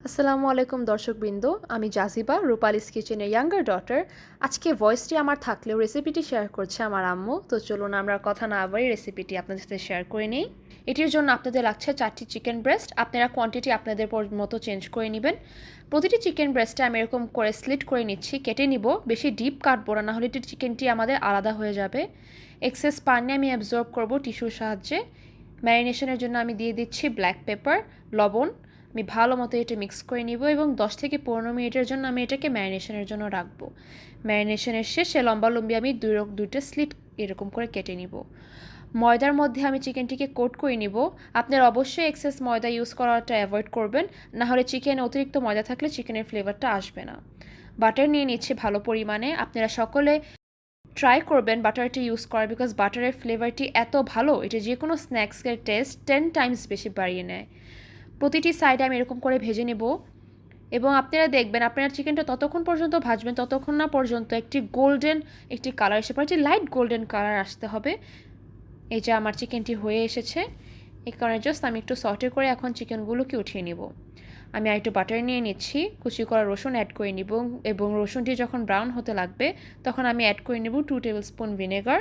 আসসালামু আলাইকুম দর্শকবৃন্দ, আমি জাজিবা, রূপালিস কিচেনের ইয়াঙ্গার ডটার। আজকে ভয়েসটি আমার থাকলেও রেসিপিটি শেয়ার করছে আমার আম্মু। তো চলুন আমরা কথা না বাড়িয়ে রেসিপিটি আপনাদের সাথে শেয়ার করে নিই। এটির জন্য আপনাদের লাগছে 4টি চিকেন ব্রেস্ট। আপনারা কোয়ান্টিটি আপনাদের মতো চেঞ্জ করে নেবেন। প্রতিটি চিকেন ব্রেস্টে আমি এরকম করে স্লিট করে নিচ্ছি, কেটে নিব। বেশি ডিপ কাটবো না, নাহলে এটির চিকেনটি আমাদের আলাদা হয়ে যাবে। এক্সেস পানি আমি অ্যাবজর্ব করব টিস্যুর সাহায্যে। ম্যারিনেশনের জন্য আমি দিয়ে দিচ্ছি ব্ল্যাক পেপার, লবণ। আমি ভালো মতো এটা মিক্স করে নিব এবং 10 থেকে 15 মিনিটের জন্য আমি এটাকে ম্যারিনেশনের জন্য রাখবো। ম্যারিনেশনের শেষে লম্বি আমি দুইটা স্লিট এরকম করে কেটে নিব। ময়দার মধ্যে আমি চিকেনটিকে কোট করে নিব। আপনারা অবশ্যই এক্সেস ময়দা ইউজ করাটা অ্যাভয়েড করবেন, নাহলে চিকেনে অতিরিক্ত ময়দা থাকলে চিকেনের ফ্লেভারটা আসবে না। বাটার নিয়ে নিচ্ছি ভালো পরিমাণে। আপনারা সকলে ট্রাই করবেন বাটারটি ইউজ করা, বিকজ বাটারের ফ্লেভারটি এত ভালো, এটা যে কোনো স্ন্যাক্সের টেস্ট 10 টাইমস বেশি বাড়িয়ে নেয়। প্রতিটি সাইডে আমি এরকম করে ভেজে নেব এবং আপনারা দেখবেন আপনার চিকেনটা ততক্ষণ পর্যন্ত ভাজবেন ততক্ষণ না পর্যন্ত একটি কালার এসে পড়ে, লাইট গোল্ডেন কালার আসতে হবে। এই যে আমার চিকেনটি হয়ে এসেছে, এই কারণে জাস্ট আমি একটু সটে করে এখন চিকেনগুলোকে উঠিয়ে নেব। আমি আর একটু বাটার নিয়ে নিচ্ছি, কুচি করা রসুন অ্যাড করে নিব এবং রসুনটি যখন ব্রাউন হতে লাগবে তখন আমি অ্যাড করে নেব 2 tablespoon vinegar,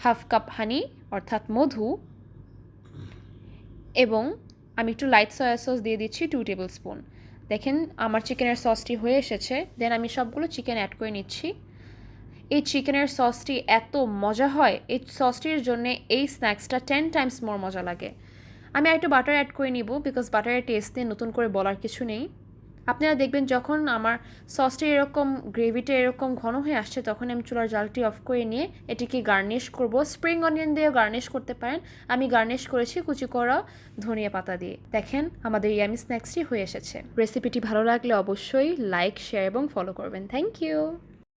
half cup honey অর্থাৎ মধু, এবং আমি একটু লাইট সয়া সস দিয়ে দিচ্ছি 2 টেবিল স্পুন। দেখেন আমার চিকেনের সসটি হয়ে এসেছে। দেন আমি সবগুলো চিকেন অ্যাড করে নিচ্ছি। এই চিকেনের সসটি এত মজা হয়, এই সসটির জন্য এই স্ন্যাক্সটা 10 টাইমস মোর মজা লাগে। আমি আর একটু বাটার অ্যাড করে নিব, বিকজ বাটারের টেস্ট নিয়ে নতুন করে বলার কিছু নেই। আপনারা দেখবেন যখন আমার সসটি এরকম গ্রেভিটা এরকম ঘন হয়ে আসছে তখন আমি চুলার জালটি অফ করে নিয়ে এটিকে গার্নিশ করব। স্প্রিং অনিয়ন দিয়েও গার্নিশ করতে পারেন, আমি গার্নিশ করেছি কুচি করা ধনিয়া পাতা দিয়ে। দেখেন আমাদের ইয়ামি স্ন্যাক্সটি হয়ে এসেছে। রেসিপিটি ভালো লাগলে অবশ্যই লাইক, শেয়ার এবং ফলো করবেন। Thank you.